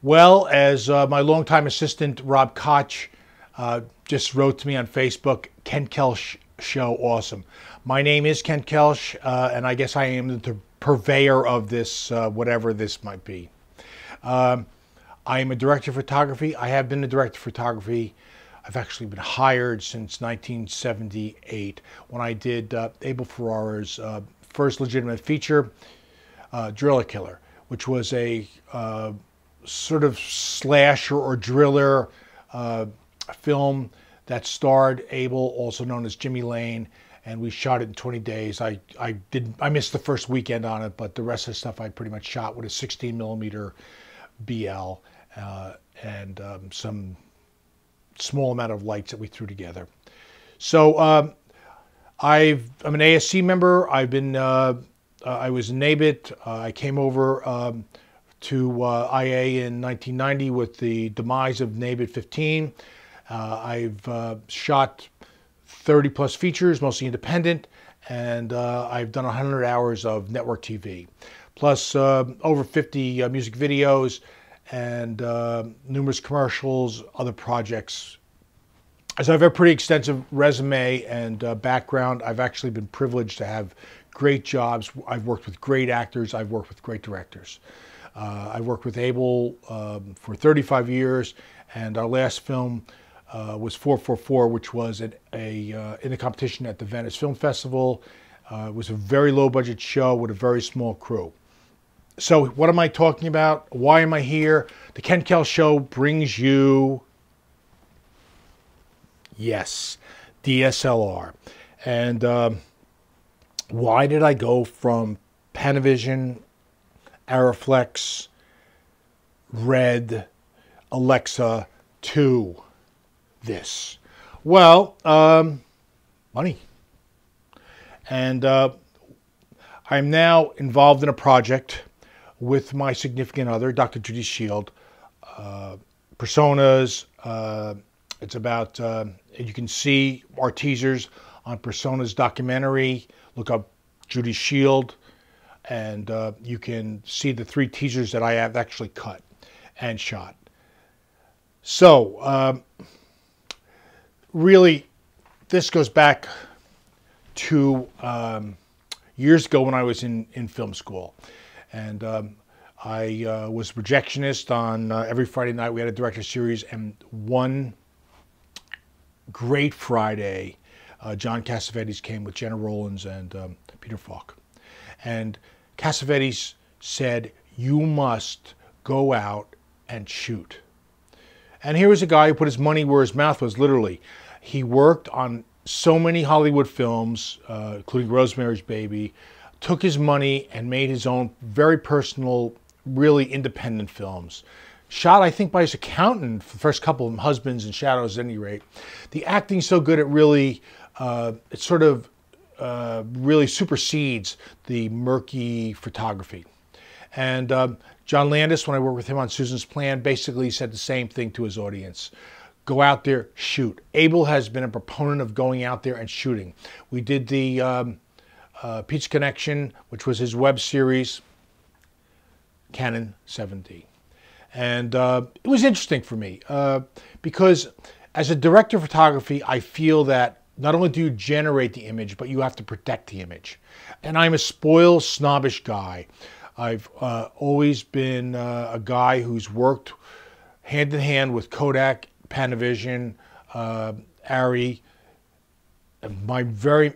Well, as my longtime assistant Rob Koch just wrote to me on Facebook, Ken Kelsch show, awesome. My name is Ken Kelsch, and I guess I am the purveyor of this, whatever this might be. I am a director of photography. I have been a director of photography. I've actually been hired since 1978 when I did Abel Ferrara's first legitimate feature, Driller Killer, which was a sort of slasher or driller film that starred Abel, also known as Jimmy Lane, and we shot it in 20 days. I missed the first weekend on it, but the rest of the stuff I pretty much shot with a 16mm BL and some small amount of lights that we threw together. So I'm an ASC member. I was in NABIT. I came over to IA in 1990 with the demise of NABIT 15. I've shot 30 plus features, mostly independent, and I've done 100 hours of network TV, plus over 50 music videos and numerous commercials, other projects. So I have a pretty extensive resume and background. I've actually been privileged to have great jobs. I've worked with great actors. I've worked with great directors. I worked with Abel for 35 years, and our last film was 444, which was in a competition at the Venice Film Festival. It was a very low-budget show with a very small crew. So what am I talking about? Why am I here? The Ken Kelsch Show brings you, yes, DSLR. And why did I go from Panavision, Arriflex, Red, Alexa to this? Well, money. And I'm now involved in a project with my significant other, Dr. Judy Shield. Personas. It's about, you can see our teasers on Persona's documentary. Look up Judy Shield, and you can see the 3 teasers that I have actually cut and shot. So, really, this goes back to years ago when I was in film school. And I was a projectionist on every Friday night. We had a director series, and one great Friday, John Cassavetes came with Jenna Rollins and Peter Falk. And Cassavetes said, "You must go out and shoot." And here was a guy who put his money where his mouth was, literally. He worked on so many Hollywood films, including Rosemary's Baby, took his money and made his own very personal, really independent films. Shot, I think, by his accountant for the first couple of them, Husbands and Shadows at any rate. The acting's so good, it really, it sort of really supersedes the murky photography. And John Landis, when I worked with him on Susan's Plan, basically said the same thing to his audience. Go out there, shoot. Abel has been a proponent of going out there and shooting. We did the Pizza Connection, which was his web series, Canon 7D. And it was interesting for me because as a director of photography, I feel that not only do you generate the image, but you have to protect the image. And I'm a spoiled, snobbish guy. I've always been a guy who's worked hand in hand with Kodak, Panavision, Arri,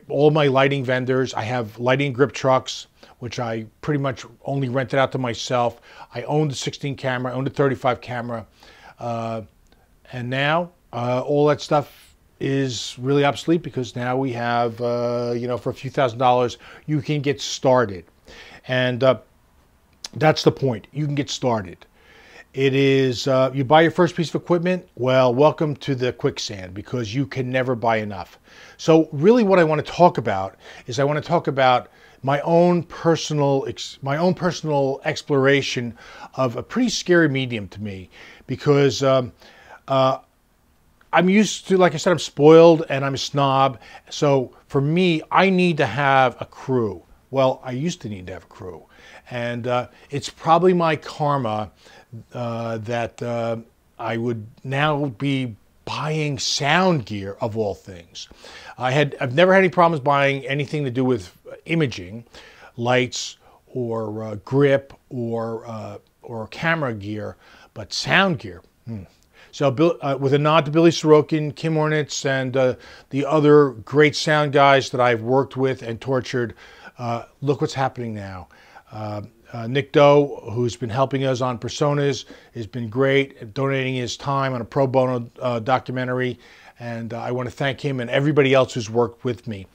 all my lighting vendors. I have lighting grip trucks, which I pretty much only rented out to myself. I owned the 16 camera, I owned the 35 camera. And now all that stuff is really obsolete because now we have, you know, for a few $1,000s, you can get started. And that's the point. You can get started. It is, you buy your first piece of equipment, well, welcome to the quicksand because you can never buy enough. So really what I want to talk about is I want to talk about my own personal exploration of a pretty scary medium to me because I'm used to, like I said, I'm spoiled and I'm a snob. So for me, I need to have a crew. Well, I used to need to have a crew. And it's probably my karma that I would now be buying sound gear of all things. I've never had any problems buying anything to do with imaging, lights or grip or camera gear, but sound gear. So with a nod to Billy Sorokin, Kim Ornitz, and the other great sound guys that I've worked with and tortured, look what's happening now. Nick Doe, who's been helping us on Personas, has been great, donating his time on a pro bono documentary, and I want to thank him and everybody else who's worked with me.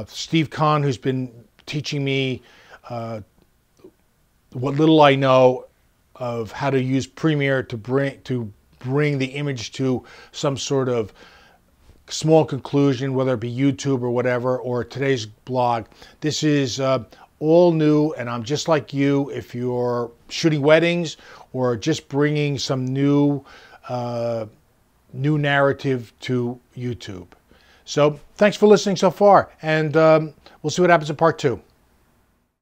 Steve Kahn, who's been teaching me what little I know of how to use Premiere to bring the image to some sort of small conclusion, whether it be YouTube or whatever, or today's blog. This is all new, and I'm just like you. If you're shooting weddings or just bringing some new narrative to YouTube. So thanks for listening so far, and we'll see what happens in part 2.